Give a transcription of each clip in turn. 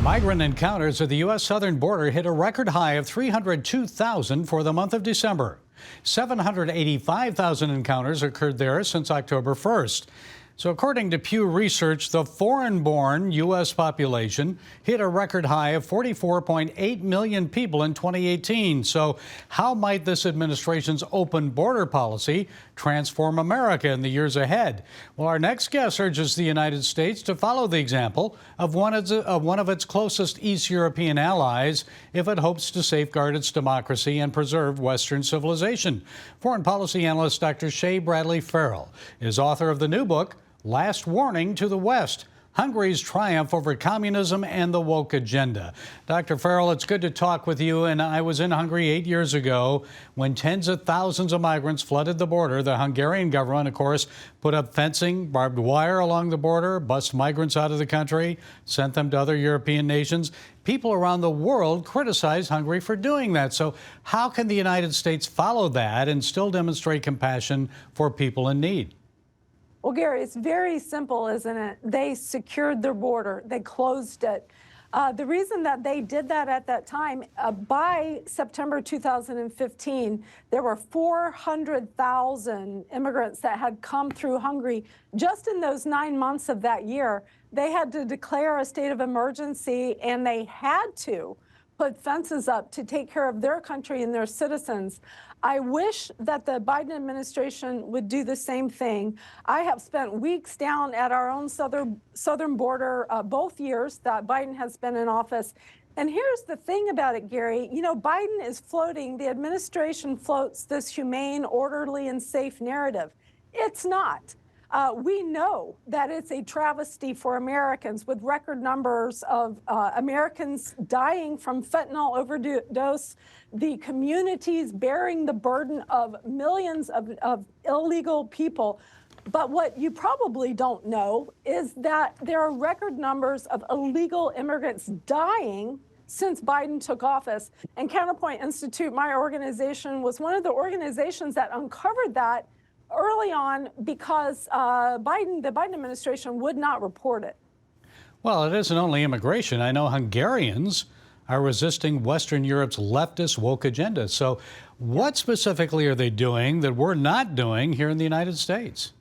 Migrant encounters at the U.S. southern border hit a record high of 302,000 for the month of December. 785,000 encounters occurred there since October 1st. So according to Pew Research, the foreign-born U.S. population hit a record high of 44.8 million people in 2018. So how might this administration's open border policy transform America in the years ahead? Well, our next guest urges the United States to follow the example of one of its closest East European allies if it hopes to safeguard its democracy and preserve Western civilization. Foreign policy analyst Dr. Shea Bradley-Ferrall is author of the new book, Last Warning to the West, Hungary's Triumph Over Communism and the Woke Agenda. Dr. Ferrall, it's good to talk with you. And I was in Hungary 8 years ago when tens of thousands of migrants flooded the border. The Hungarian government, of course, put up fencing, barbed wire along the border, bussed migrants out of the country, sent them to other European nations. People around the world criticize Hungary for doing that. So how can the United States follow that and still demonstrate compassion for people in need? Well, Gary, it's very simple, isn't it? They secured their border. They closed it. The reason that they did that at that time, by September 2015, there were 400,000 immigrants that had come through Hungary. Just in those 9 months of that year, they had to declare a state of emergency, and they had to put fences up to take care of their country and their citizens. I wish that the Biden administration would do the same thing. I have spent weeks down at our own southern border both years that Biden has been in office. And here's the thing about it, Gary. You know, Biden is floating, the administration floats this humane, orderly, and safe narrative. It's not. We know that it's a travesty for Americans, with record numbers of Americans dying from fentanyl overdose, the communities bearing the burden of millions of illegal people. But what you probably don't know is that there are record numbers of illegal immigrants dying since Biden took office. And Counterpoint Institute, my organization, was one of the organizations that uncovered that early on because the Biden administration would not report it. Well, it isn't only immigration. I know Hungarians are resisting Western Europe's leftist woke agenda. So what specifically are they doing that we're not doing here in the United States?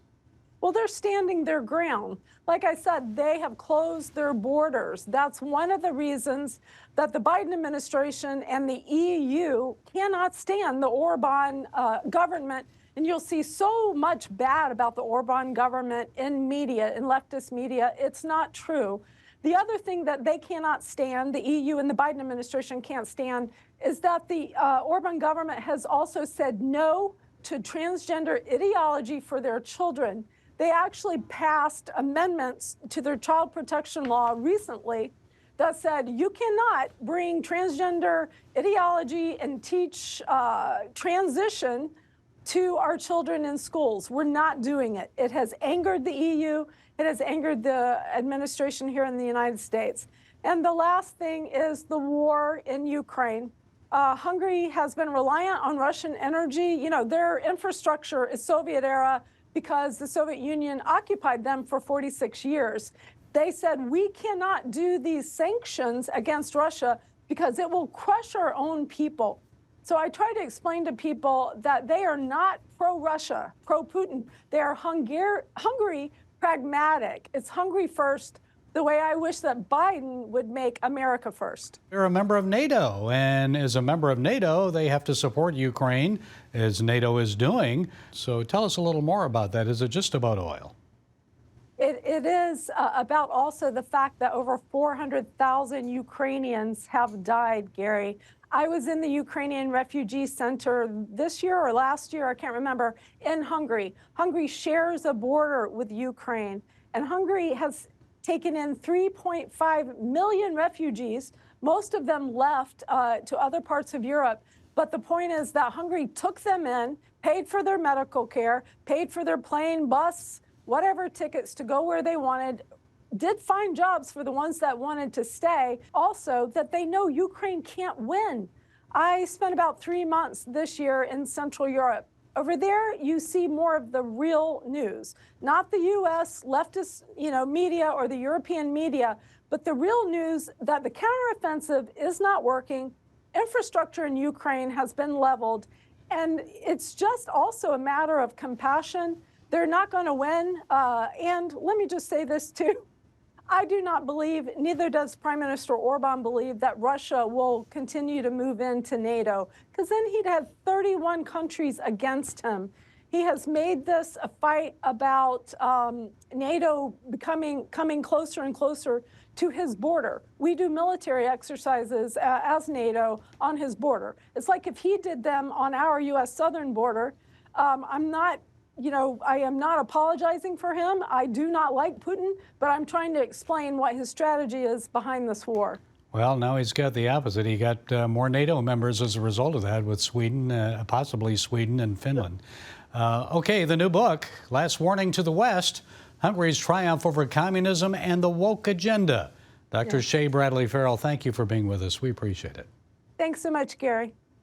Well, they're standing their ground. Like I said, they have closed their borders. That's one of the reasons that the Biden administration and the EU cannot stand the Orban government. And you'll see so much bad about the Orban government in media, in leftist media. It's not true. The other thing that they cannot stand, the EU and the Biden administration can't stand, is that the Orban government has also said no to transgender ideology for their children. They actually passed amendments to their child protection law recently that said you cannot bring transgender ideology and teach transition to our children in schools. We're not doing it. It has angered the EU. It has angered the administration here in the United States. And the last thing is the war in Ukraine. Hungary has been reliant on Russian energy. You know, their infrastructure is Soviet era because the Soviet Union occupied them for 46 years. They said, we cannot do these sanctions against Russia because it will crush our own people. So I try to explain to people that they are not pro-Russia, pro-Putin. They are Hungary pragmatic. It's Hungary first, the way I wish that Biden would make America first. They're a member of NATO, and as a member of NATO, they have to support Ukraine, as NATO is doing. So tell us a little more about that. Is it just about oil? It is about also the fact that over 400,000 Ukrainians have died, Gary. I was in the Ukrainian refugee center this year or last year, I can't remember, in Hungary. Hungary shares a border with Ukraine, and Hungary has taken in 3.5 million refugees. Most of them left to other parts of Europe. But the point is that Hungary took them in, paid for their medical care, paid for their plane, bus, whatever tickets to go where they wanted, did find jobs for the ones that wanted to stay. Also, that they know Ukraine can't win. I spent about 3 months this year in Central Europe, Over there, you see more of the real news, not the U.S. leftist, media or the European media, but the real news that the counteroffensive is not working. Infrastructure in Ukraine has been leveled, and it's just also a matter of compassion. They're not going to win. And let me just say this too. I do not believe, neither does Prime Minister Orban believe, that Russia will continue to move into NATO, because then he'd have 31 countries against him. He has made this a fight about NATO coming closer and closer to his border. We do military exercises as NATO on his border. It's like if he did them on our U.S. southern border. I am not apologizing for him. I do not like Putin, but I'm trying to explain what his strategy is behind this war. Well, now he's got the opposite. He got more NATO members as a result of that, with Sweden, possibly Sweden and Finland. Okay, the new book, Last Warning to the West, Hungary's Triumph Over Communism and the Woke Agenda. Dr. Shea Bradley-Ferrall, thank you for being with us. We appreciate it. Thanks so much, Gary.